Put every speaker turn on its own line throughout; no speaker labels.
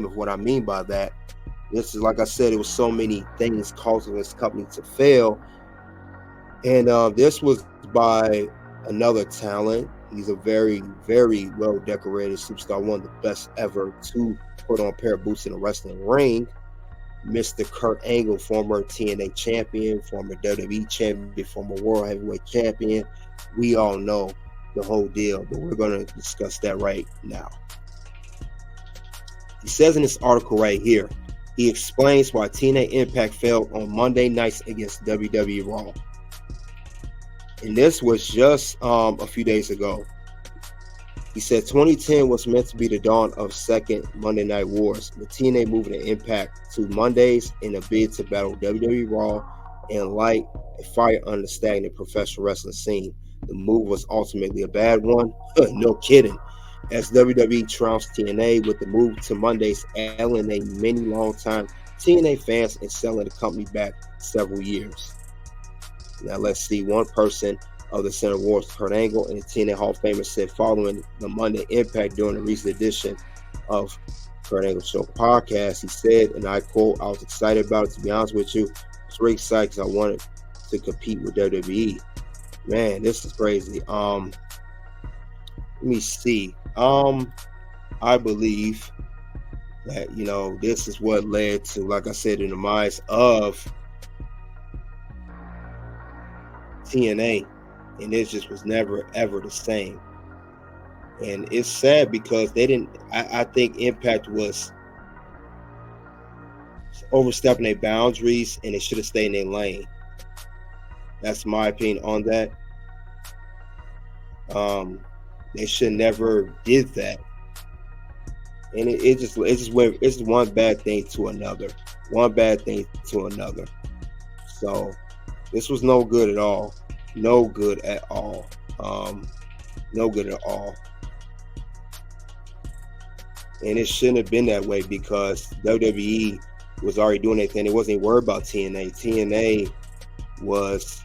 of what I mean by that. This is, like I said, it was so many things causing this company to fail. And this was by another talent. He's a very, very well decorated superstar, one of the best ever to put on a pair of boots in a wrestling ring. Mr. Kurt Angle, former TNA champion, former WWE champion, former World Heavyweight champion. We all know the whole deal, but we're going to discuss that right now. He says in this article right here, he explains why TNA Impact failed on Monday nights against WWE Raw. And this was just a few days ago. He said 2010 was meant to be the dawn of second Monday Night Wars, with TNA moving the Impact to Mondays in a bid to battle WWE Raw and light a fire under the stagnant professional wrestling scene. The move was ultimately a bad one. No kidding. As WWE trounced TNA with the move to Mondays, alienating many longtime TNA fans and selling the company back several years. Now let's see. One person of the Center Wars, Kurt Angle, and the TNA Hall of Famer said following the Monday Impact during the recent edition of Kurt Angle Show podcast, he said, and I quote, "I was excited about it, to be honest with you. I was really excited because I wanted to compete with WWE." Man, this is crazy. Let me see. I believe that, this is what led to, like I said, in the minds of TNA, and it just was never ever the same. And it's sad because they didn't. I think Impact was overstepping their boundaries, and they should have stayed in their lane. That's my opinion on that. They should never did that, and it just went. It's one bad thing to another, one bad thing to another. So this was no good at all. No good at all. No good at all. And it shouldn't have been that way because WWE was already doing their thing. It wasn't even worried about TNA. TNA was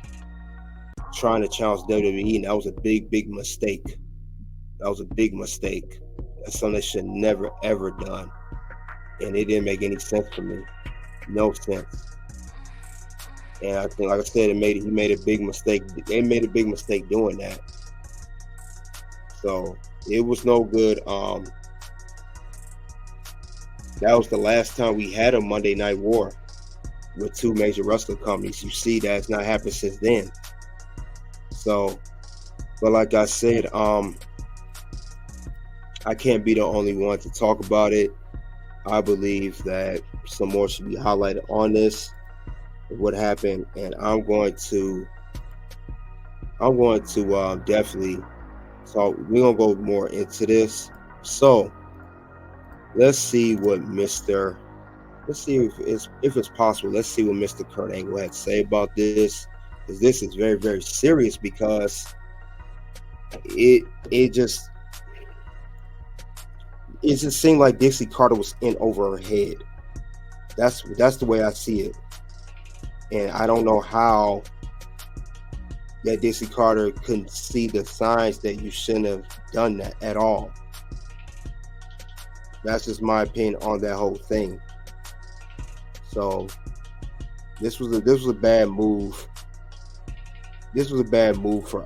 trying to challenge WWE, and that was a big, big mistake. That was a big mistake. That's something they should never, ever done. And it didn't make any sense for me. No sense. And I think, like I said, he made a big mistake. They made a big mistake doing that. So it was no good. That was the last time we had a Monday Night War with two major wrestling companies. You see that it's not happened since then. So, but like I said, I can't be the only one to talk about it. I believe that some more should be highlighted on this, what happened, and I'm going to definitely talk. We're gonna go more into this. So let's see if it's possible. Let's see what Mr. Kurt Angle had to say about this, because this is very, very serious. Because it just seemed like Dixie Carter was in over her head. That's the way I see it, and I don't know how that Dixie Carter couldn't see the signs that you shouldn't have done that at all. That's just my opinion on that whole thing. So this was a bad move. This was a bad move for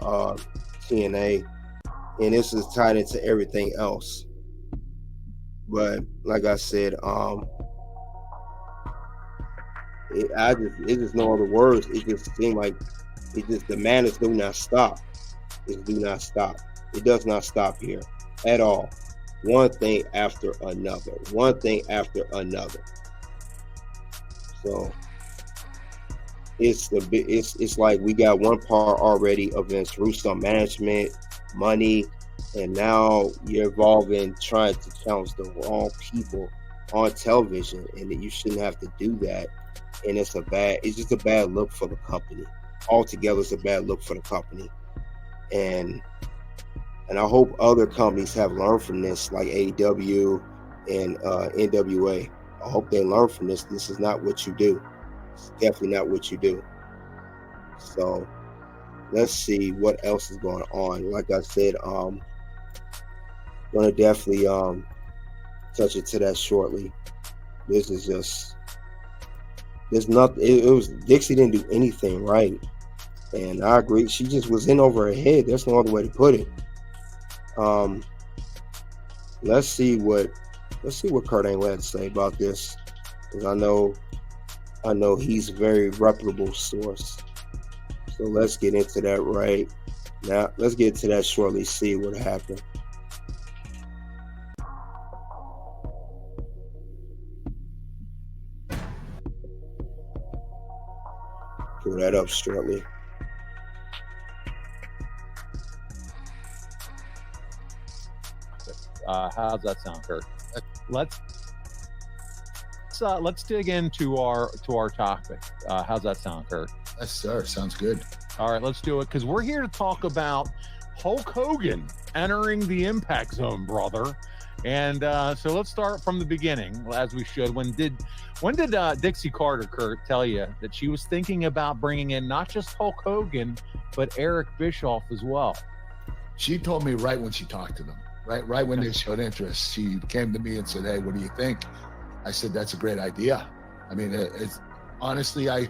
TNA, and this is tied into everything else. But like I said, it's just no other words. It just seemed like the madness do not stop. It do not stop. It does not stop here at all. One thing after another. One thing after another. So it's like we got one part already of Vince Russo management, money, and now you're involved in trying to challenge the wrong people on television, and that you shouldn't have to do that. And it's just a bad look for the company. Altogether, it's a bad look for the company. And I hope other companies have learned from this, like AEW and NWA. I hope they learn from this. This is not what you do. It's definitely not what you do. So let's see what else is going on. Like I said, gonna definitely touch it to that shortly. This is just, there's nothing. It was Dixie didn't do anything right, and I agree. She just was in over her head. That's no other way to put it. Let's see what Kurt Angle had to say about this, because I know he's a very reputable source. So let's get into that right now. Let's get into that shortly. See what happened. Pull that up shortly.
How's that sound, Kurt? Let's dig into our topic. How's that sound, Kurt?
Yes, sir. Sounds good.
All right, let's do it, because we're here to talk about Hulk Hogan entering the Impact Zone, brother. And so let's start from the beginning, as we should. When did Dixie Carter, Kurt, tell you that she was thinking about bringing in not just Hulk Hogan, but Eric Bischoff as well?
She told me right when she talked to them, right when they showed interest. She came to me and said, "Hey, what do you think?" I said, "That's a great idea." I mean, it's honestly, I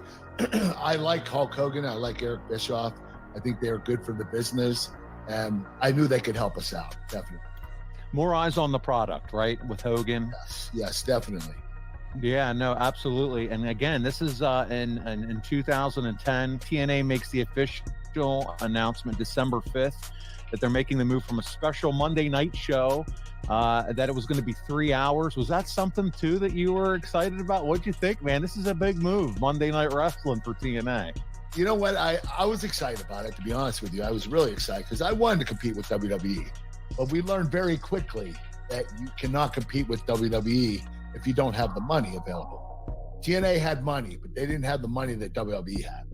like Hulk Hogan. I like Eric Bischoff. I think they're good for the business, and I knew they could help us out, definitely.
More eyes on the product, right, with Hogan?
Yes, definitely.
Yeah, no, absolutely. And again, this is in 2010. TNA makes the official announcement December 5th that they're making the move from a special Monday night show, that it was going to be 3 hours. Was that something, too, that you were excited about? What'd you think, man? This is a big move, Monday Night Wrestling for TNA.
You know what? I was excited about it, to be honest with you. I was really excited because I wanted to compete with WWE. But we learned very quickly that you cannot compete with WWE if you don't have the money available. TNA had money, but they didn't have the money that WWE had.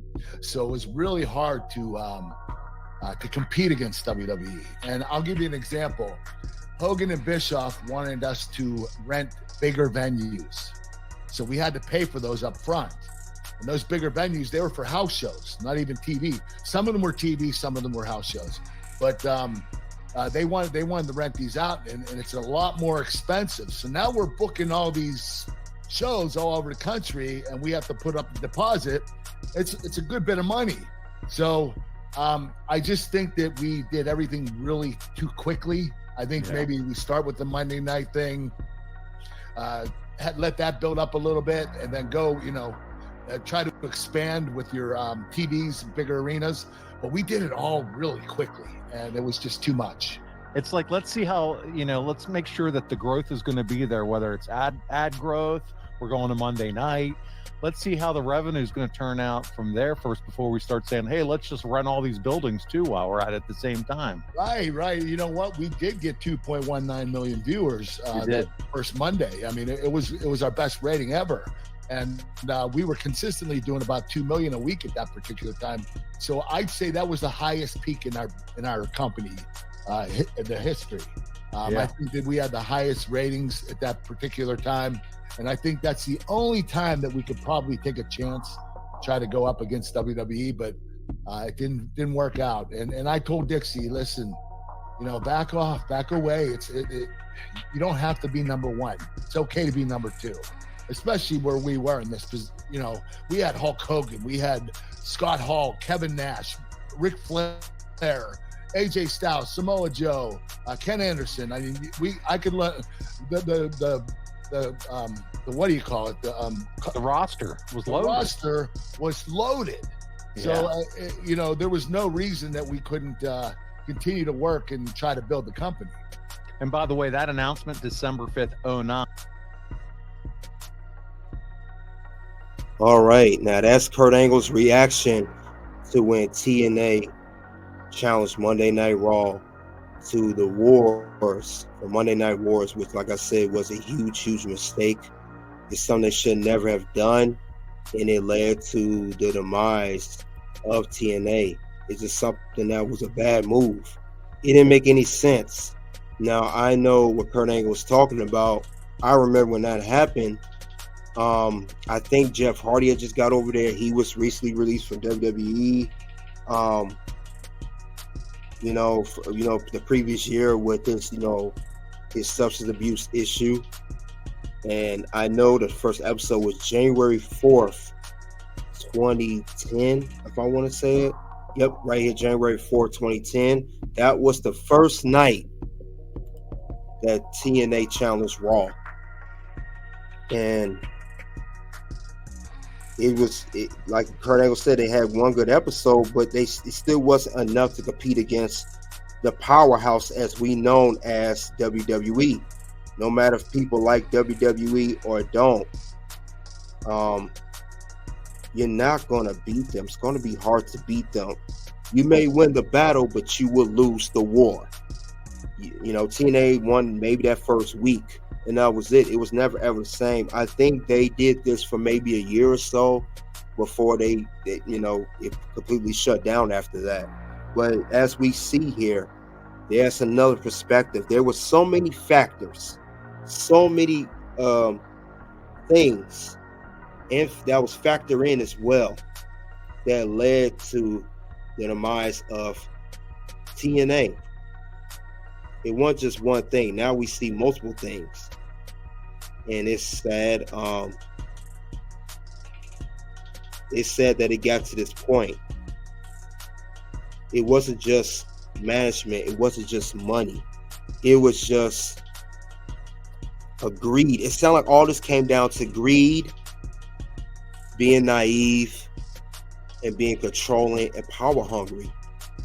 So it was really hard to compete against WWE. And I'll give you an example. Hogan and Bischoff wanted us to rent bigger venues. So we had to pay for those up front. And those bigger venues, they were for house shows, not even TV. Some of them were TV, some of them were house shows. But they wanted to rent these out, and it's a lot more expensive. So now we're booking all these shows all over the country, and we have to put up the deposit. It's a good bit of money. So I just think that we did everything really too quickly. I think maybe we start with the Monday night thing, let that build up a little bit, and then go, try to expand with your TVs, bigger arenas. But we did it all really quickly, and it was just too much.
It's like, let's see how, let's make sure that the growth is going to be there, whether it's ad growth, we're going to Monday night. Let's see how the revenue is going to turn out from there first before we start saying, hey, let's just rent all these buildings too while we're at the same time.
Right. You know what? We did get 2.19 million viewers that first Monday. I mean, it was our best rating ever. And we were consistently doing about 2 million a week at that particular time. So I'd say that was the highest peak in our company in the history. I think that we had the highest ratings at that particular time. And I think that's the only time that we could probably take a chance, try to go up against WWE, but it didn't work out. And I told Dixie, listen, back off, back away. You don't have to be number one. It's okay to be number two, especially where we were in this. We had Hulk Hogan, we had Scott Hall, Kevin Nash, Ric Flair, AJ Styles, Samoa Joe, Ken Anderson. I mean, I could let the what do you call it?
The roster was loaded.
The roster was loaded. So, there was no reason that we couldn't continue to work and try to build the company.
And by the way, that announcement, December 5th, 2009.
All right. Now, that's Kurt Angle's reaction to when TNA challenged Monday Night Raw to the Wars, for Monday Night Wars, which, like I said, was a huge mistake. It's something they should never have done, and it led to the demise of TNA. It's just something that was a bad move. It didn't make any sense. Now, I know what Kurt Angle was talking about. I remember when that happened. I think Jeff Hardy had just got over there. He was recently released from WWE. The previous year with this, his substance abuse issue. And I know the first episode was January 4th, 2010, if I want to say it. Yep, right here, January 4th, 2010. That was the first night that TNA challenged Raw. And like Kurt Angle said, they had one good episode, but it still wasn't enough to compete against the powerhouse as we known as WWE. No matter if people like WWE or don't, you're not going to beat them. It's going to be hard to beat them. You may win the battle, but you will lose the war. You know, TNA won maybe that first week, and that was it. It was never ever the same. I think they did this for maybe a year or so before they it completely shut down after that. But as we see here, there's another perspective. There were so many factors, so many things, and that was factored in as well, that led to the demise of TNA. It wasn't just one thing. Now we see multiple things, and it's sad. It's sad that it got to this point. It wasn't just management. It wasn't just money. It was just a greed. It sounded like all this came down to greed, being naive, and being controlling and power hungry.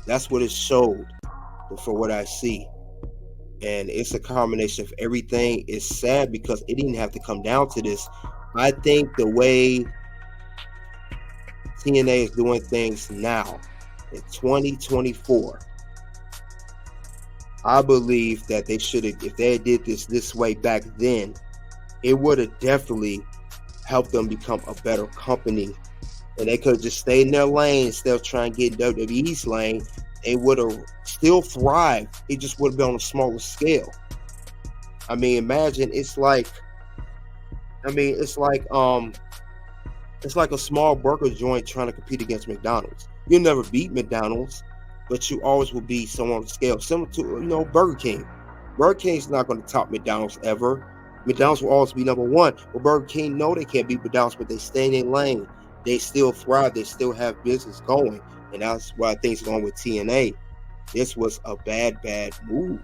That's what it showed, for what I see. And it's a combination of everything. It's sad because it didn't have to come down to this. I think the way TNA is doing things now in 2024, I believe that they should have, if they did this way back then, it would have definitely helped them become a better company. And they could have just stayed in their lane instead of trying to get in WWE's lane. They would have still thrived. It just would have been on a smaller scale. I mean, imagine it's like a small burger joint trying to compete against McDonald's. You'll never beat McDonald's, but you always will be somewhere on the scale, similar to Burger King. Burger King's not going to top McDonald's ever. McDonald's will always be number one. But Burger King, no, they can't beat McDonald's, but they stay in their lane. They still thrive. They still have business going. And that's why things are going with TNA. This was a bad move.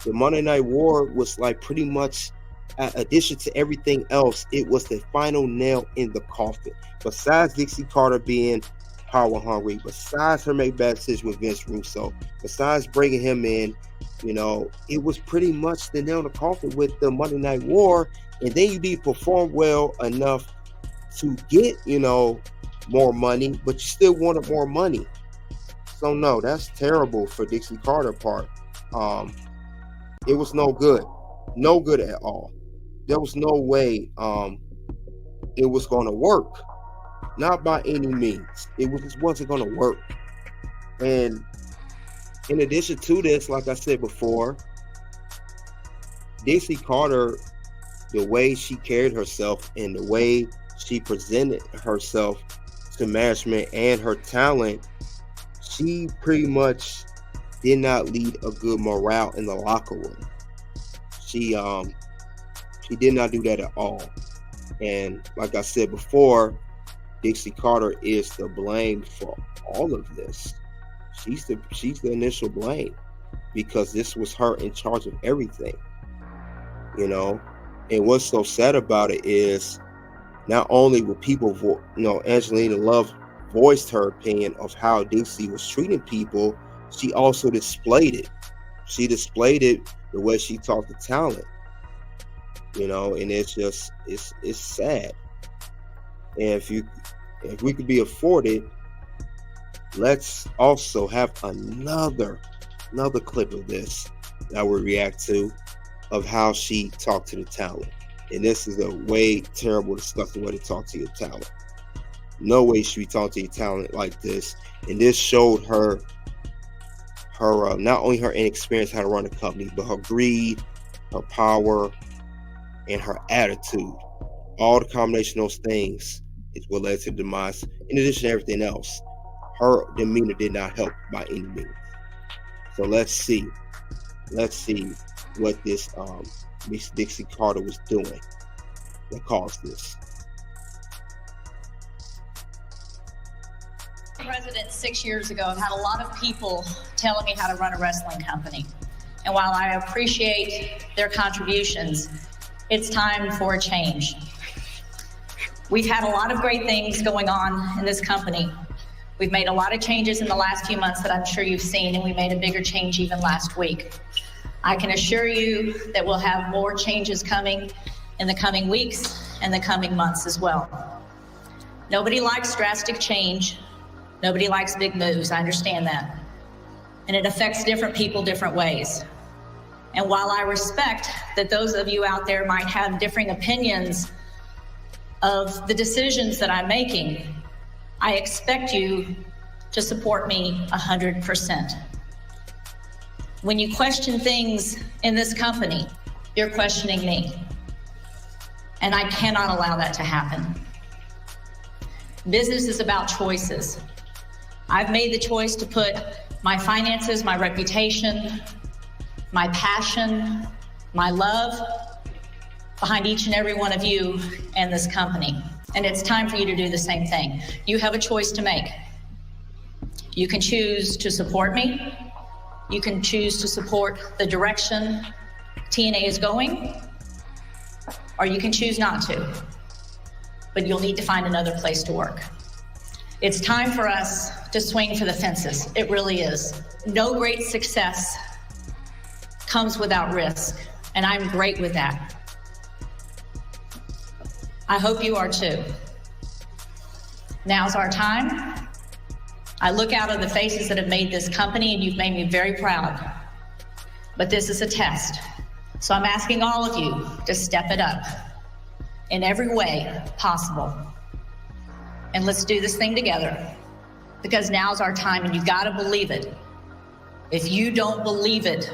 The Monday Night War was like pretty much, in addition to everything else, it was the final nail in the coffin. Besides Dixie Carter being power hungry, besides her make backstage with Vince Russo, besides bringing him in, it was pretty much the nail in the coffin with the Monday Night War. And then you did perform well enough to get, more money, but you still wanted more money. So no, that's terrible for Dixie Carter part. It was no good at all. There was no way it was going to work, not by any means. It just wasn't going to work. And in addition to this, like I said before, Dixie Carter, the way she carried herself and the way she presented herself to management and her talent, she pretty much did not lead a good morale in the locker room. She did not do that at all. And like I said before, Dixie Carter is the blame for all of this. She's the initial blame, because this was her in charge of everything. And what's so sad about it is, not only will people, Angelina Love voiced her opinion of how Dixie was treating people, she also displayed it. She displayed it the way she talked to talent, and it's just, it's sad. And if we could be afforded, let's also have another clip of this that we'll react to, of how she talked to the talent. And this is a way terrible, disgusting way to talk to your talent. No way should we talk to your talent like this. And this showed her not only her inexperience how to run a company, but her greed, her power, and her attitude. All the combination of those things is what led to the demise. In addition to everything else, her demeanor did not help by any means. So let's see what this Miss Dixie Carter was doing that caused this.
President 6 years ago, I've had a lot of people telling me how to run a wrestling company. And while I appreciate their contributions, it's time for a change. We've had a lot of great things going on in this company. We've made a lot of changes in the last few months that I'm sure you've seen, and we made a bigger change even last week. I can assure you that we'll have more changes coming in the coming weeks and the coming months as well. Nobody likes drastic change. Nobody likes big moves. I understand that. And it affects different people different ways. And while I respect that those of you out there might have differing opinions of the decisions that I'm making, I expect you to support me 100%. When you question things in this company, you're questioning me. And I cannot allow that to happen. Business is about choices. I've made the choice to put my finances, my reputation, my passion, my love behind each and every one of you and this company. And it's time for you to do the same thing. You have a choice to make. You can choose to support me. You can choose to support the direction TNA is going, or you can choose not to. But you'll need to find another place to work. It's time for us to swing for the fences. It really is. No great success comes without risk, and I'm great with that. I hope you are too. Now's our time. I look out at the faces that have made this company, and you've made me very proud. But this is a test. So I'm asking all of you to step it up in every way possible. And let's do this thing together, because now's our time, and you've got to believe it. If you don't believe it,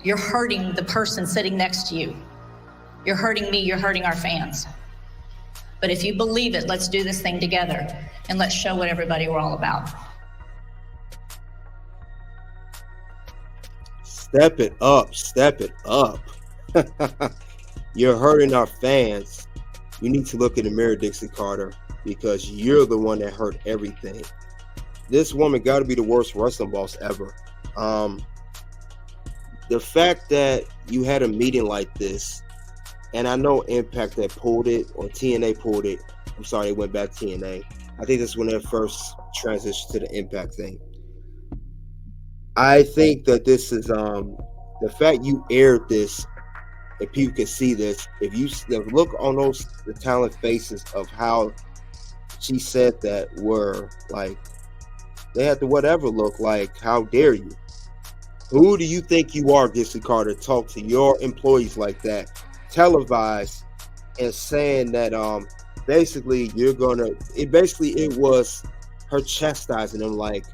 you're hurting the person sitting next to you. You're hurting me, you're hurting our fans. But if you believe it, let's do this thing together, and let's show what everybody we're all about.
Step it up, step it up. You're hurting our fans. You need to look in the mirror, Dixie Carter, because you're the one that hurt everything. This woman got to be the worst wrestling boss ever. The fact that you had a meeting like this, and I know Impact that pulled it, or TNA pulled it. I'm sorry, it went back to TNA. I think this is when they first transitioned to the Impact thing. I think that this is the fact you aired this, if people can see this, if you look on the talent faces of how she said that, were like, they had to whatever look like, how dare you? Who do you think you are, Dixie Carter, talk to your employees like that, televised, and saying that basically it was her chastising them, like,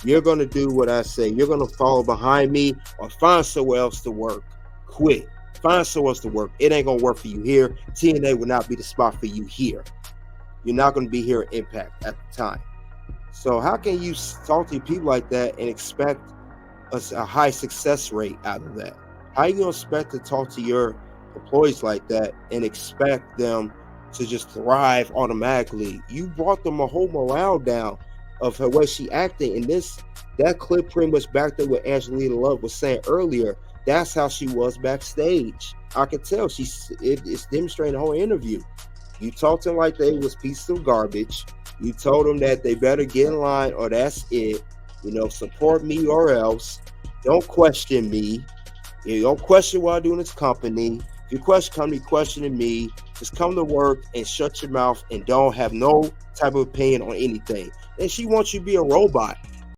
you're gonna do what I say, you're gonna follow behind me, or find somewhere else to work. Quit. Find somewhere else to work. It ain't gonna work for you here. TNA will not be the spot for you here. You're not gonna be here at Impact at the time. So how can you talk to people like that and expect a high success rate out of that? How are you gonna expect to talk to your employees like that and expect them to just thrive automatically? You brought them a whole morale down of her way she acted, and that clip pretty much backed up what Angelina Love was saying earlier. That's how she was backstage. I could tell. It's demonstrating the whole interview. You talked to them like they was pieces of garbage. You told them that they better get in line, or that's it. Support me or else. Don't question me. You don't question what I do in this company. If you questioning me, just come to work and shut your mouth and don't have no type of opinion on anything. And she wants you to be a robot.